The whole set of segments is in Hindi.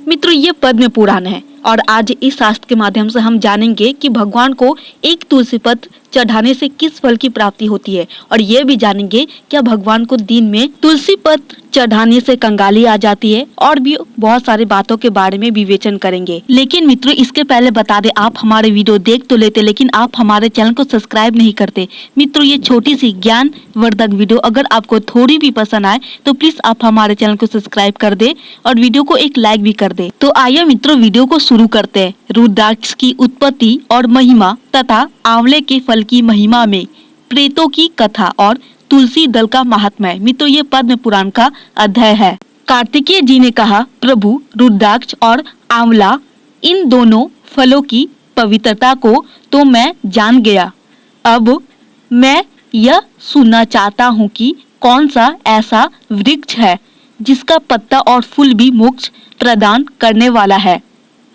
मित्रों, ये पद्म पुराण है और आज इस शास्त्र के माध्यम से हम जानेंगे कि भगवान को एक तुलसी पत्र चढ़ाने से किस फल की प्राप्ति होती है, और ये भी जानेंगे क्या भगवान को दिन में तुलसी पत्र चढ़ाने से कंगाली आ जाती है, और भी बहुत सारी बातों के बारे में विवेचन करेंगे। लेकिन मित्रों, इसके पहले बता दें, आप हमारे वीडियो देख तो लेते लेकिन आप हमारे चैनल को सब्सक्राइब नहीं करते। मित्रों, ये छोटी सी ज्ञान वर्धक वीडियो अगर आपको थोड़ी भी पसंद आए तो प्लीज आप हमारे चैनल को सब्सक्राइब कर दे और वीडियो को एक लाइक भी कर दे। तो आइए मित्रों, वीडियो को शुरू करते हैं। रुद्राक्ष की उत्पत्ति और महिमा तथा आंवले के फल की महिमा में प्रेतों की कथा और तुलसी दल का महात्म्य। मित्रों, ये पद्म पुराण का अध्याय है। कार्तिकेय जी ने कहा, प्रभु, रुद्राक्ष और आंवला, इन दोनों फलों की पवित्रता को तो मैं जान गया। अब मैं यह सुनना चाहता हूँ कि कौन सा ऐसा वृक्ष है जिसका पत्ता और फूल भी मोक्ष प्रदान करने वाला है।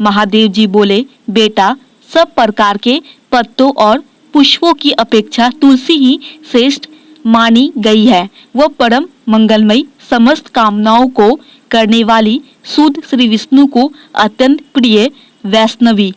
महादेव जी बोले, बेटा, सब प्रकार के पत्तों और पुष्पों की अपेक्षा तुलसी ही श्रेष्ठ मानी गई है। वह परम मंगलमयी, समस्त कामनाओं को करने वाली, शुद्ध श्री विष्णु को अत्यंत प्रिय, वैष्णवी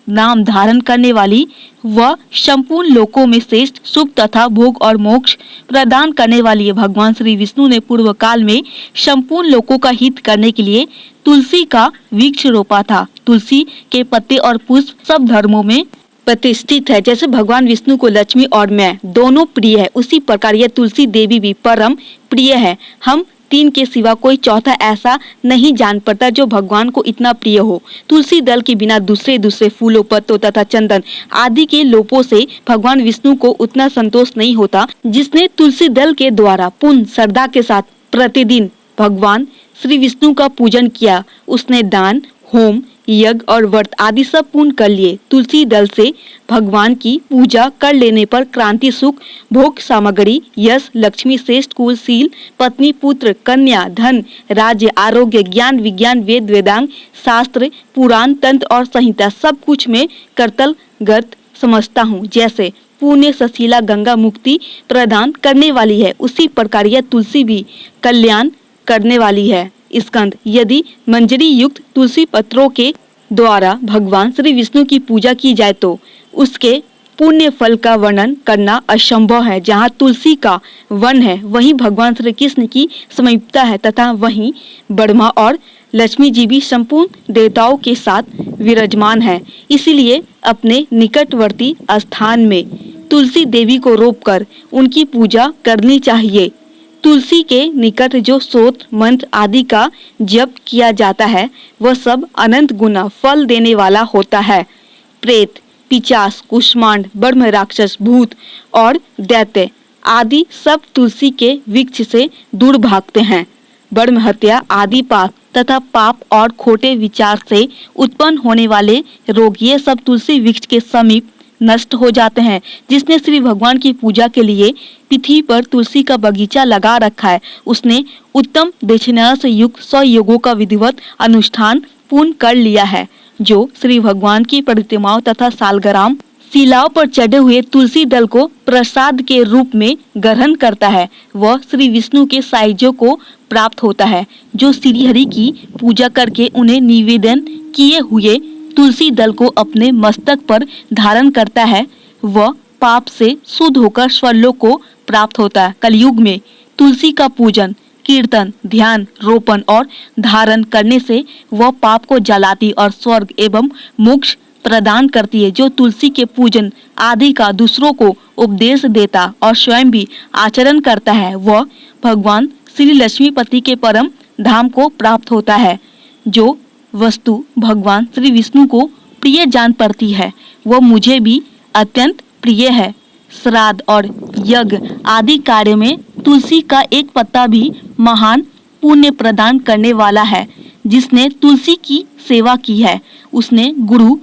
नाम धारण करने वाली, वह संपूर्ण लोकों में श्रेष्ठ सुख तथा भोग और मोक्ष प्रदान करने वाली है। भगवान श्री विष्णु ने पूर्व काल में संपूर्ण लोकों का हित करने के लिए तुलसी का वृक्ष रोपा था। तुलसी के पत्ते और पुष्प सब धर्मों में प्रतिष्ठित है। जैसे भगवान विष्णु को लक्ष्मी और मैं दोनों प्रिय है, उसी प्रकार यह तुलसी देवी भी परम प्रिय है। हम तीन के सिवा कोई चौथा ऐसा नहीं जान पड़ता जो भगवान को इतना प्रिय हो। तुलसी दल के बिना दूसरे फूलों, पत्तों तथा चंदन आदि के लोपों से भगवान विष्णु को उतना संतोष नहीं होता। जिसने तुलसी दल के द्वारा पूर्ण श्रद्धा के साथ प्रतिदिन भगवान श्री विष्णु का पूजन किया, उसने दान, होम, यज्ञ और व्रत आदि सब पूर्ण कर लिए। तुलसी दल से भगवान की पूजा कर लेने पर क्रांति, सुख, भोग सामग्री, यश, लक्ष्मी, श्रेष्ठ कुल, शील, पत्नी, पुत्र, कन्या, धन, राज्य, आरोग्य, ज्ञान, विज्ञान, वेद, वेदांग, शास्त्र, पुराण, तंत्र और संहिता सब कुछ में कर्तलगत समझता हूँ। जैसे पुण्य सशीला गंगा मुक्ति प्रदान करने वाली है, उसी प्रकार यह तुलसी भी कल्याण करने वाली है। स्कंद, यदि मंजरी युक्त तुलसी पत्रों के द्वारा भगवान श्री विष्णु की पूजा की जाए तो उसके पुण्य फल का वर्णन करना असंभव है। जहाँ तुलसी का वन है वहीं भगवान श्री कृष्ण की समीपता है तथा वहीं ब्रह्मा और लक्ष्मी जी भी संपूर्ण देवताओं के साथ विराजमान है। इसीलिए अपने निकटवर्ती स्थान में तुलसी देवी को रोपकर उनकी पूजा करनी चाहिए। तुलसी के निकट जो स्तोत्र, मंत्र आदि का जप किया जाता है वह सब अनंत गुना फल देने वाला होता है। प्रेत, पिशाच, कुष्मांड, ब्रह्म, राक्षस, भूत और दैत्य आदि सब तुलसी के वृक्ष से दूर भागते हैं। ब्रह्म हत्या आदि पाप तथा पाप और खोटे विचार से उत्पन्न होने वाले रोग, ये सब तुलसी वृक्ष के समीप नष्ट हो जाते हैं। जिसने श्री भगवान की पूजा के लिए पृथ्वी पर तुलसी का बगीचा लगा रखा है, उसने उत्तम दक्षिणा से युक्त 100 योगों का विधिवत अनुष्ठान पूर्ण कर लिया है। जो श्री भगवान की प्रतिमाओं तथा सालग्राम शिलाओं पर चढ़े हुए तुलसी दल को प्रसाद के रूप में ग्रहण करता है, वह श्री विष्णु के सायुज्यों को प्राप्त होता है। जो श्री हरि की पूजा करके उन्हें निवेदन किए हुए तुलसी दल को अपने मस्तक पर धारण करता है, वह पाप से शुद्ध होकर स्वर्लोक को प्राप्त होता है। कलयुग में तुलसी का पूजन, कीर्तन, ध्यान, रोपण और धारण करने से वह पाप को जलाती और स्वर्ग एवं मोक्ष प्रदान करती है। जो तुलसी के पूजन आदि का दूसरों को उपदेश देता और स्वयं भी आचरण करता है, वह भगवान श्री लक्ष्मीपति के परम धाम को प्राप्त होता है। जो वस्तु भगवान श्री विष्णु को प्रिय जान पड़ती है वह मुझे भी अत्यंत प्रिय है। श्राद्ध और यज्ञ आदि कार्य में तुलसी का एक पत्ता भी महान पुण्य प्रदान करने वाला है। जिसने तुलसी की सेवा की है उसने गुरु,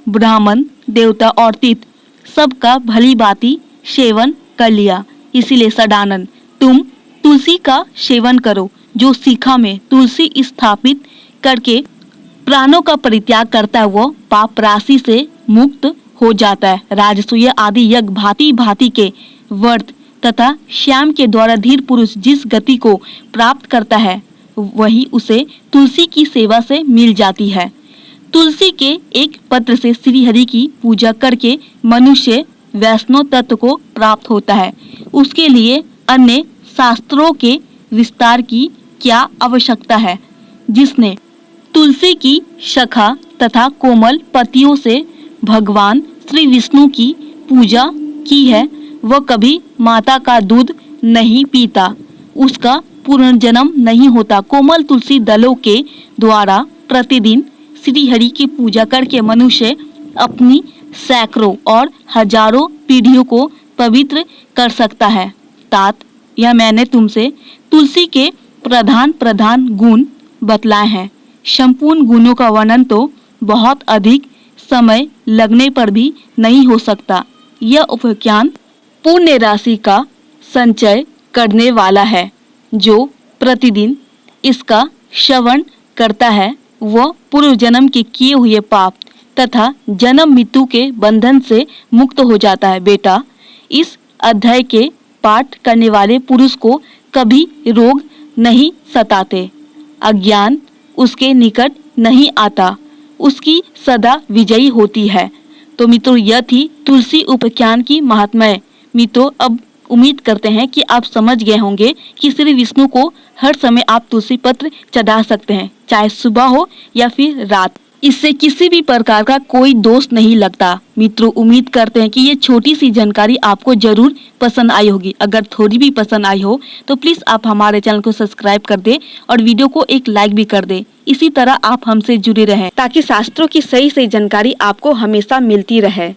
ब्राह्मण, देवता और तीर्थ सबका भली भांति सेवन कर लिया। इसीलिए सदानंद, तुम तुलसी का सेवन करो। जो शिखा में तुलसी स्थापित करके प्राणों का परित्याग करता है वह पाप राशि से मुक्त हो जाता है। राजसूय आदि यज्ञ भांति भांति के व्रत तथा श्याम के द्वारा धीर पुरुष जिस गति को प्राप्त करता है वही उसे तुलसी की सेवा से मिल जाती है। तुलसी के एक पत्र से श्री हरि की पूजा करके मनुष्य वैष्णव तत्व को प्राप्त होता है। उसके लिए अन्य शास्त्रों के विस्तार की क्या आवश्यकता है। जिसने तुलसी की शाखा तथा कोमल पत्तियों से भगवान श्री विष्णु की पूजा की है, वह कभी माता का दूध नहीं पीता, उसका पुनर्जन्म नहीं होता। कोमल तुलसी दलों के द्वारा प्रतिदिन श्री हरि की पूजा करके मनुष्य अपनी सैकड़ों और हजारों पीढ़ियों को पवित्र कर सकता है। तात, यह मैंने तुमसे तुलसी के प्रधान प्रधान गुण बतलाए हैं। संपूर्ण गुणों का वर्णन तो बहुत अधिक समय लगने पर भी नहीं हो सकता। यह उपाख्यान पुण्य राशि का संचय करने वाला है। जो प्रतिदिन इसका श्रवण करता है वह पूर्व जन्म के किए हुए पाप तथा जन्म मृत्यु के बंधन से मुक्त हो जाता है। बेटा, इस अध्याय के पाठ करने वाले पुरुष को कभी रोग नहीं सताते, अज्ञान उसके निकट नहीं आता, उसकी सदा विजयी होती है। तो मित्रों, यह थी तुलसी उपाख्यान की महात्म्य। मित्रों, अब उम्मीद करते हैं कि आप समझ गए होंगे कि श्री विष्णु को हर समय आप तुलसी पत्र चढ़ा सकते हैं, चाहे सुबह हो या फिर रात। इससे किसी भी प्रकार का कोई दोष नहीं लगता। मित्रों, उम्मीद करते हैं कि ये छोटी सी जानकारी आपको जरूर पसंद आई होगी। अगर थोड़ी भी पसंद आई हो तो प्लीज आप हमारे चैनल को सब्सक्राइब कर दे और वीडियो को एक लाइक भी कर दे। इसी तरह आप हमसे जुड़े रहें ताकि शास्त्रों की सही सही जानकारी आपको हमेशा मिलती रहे।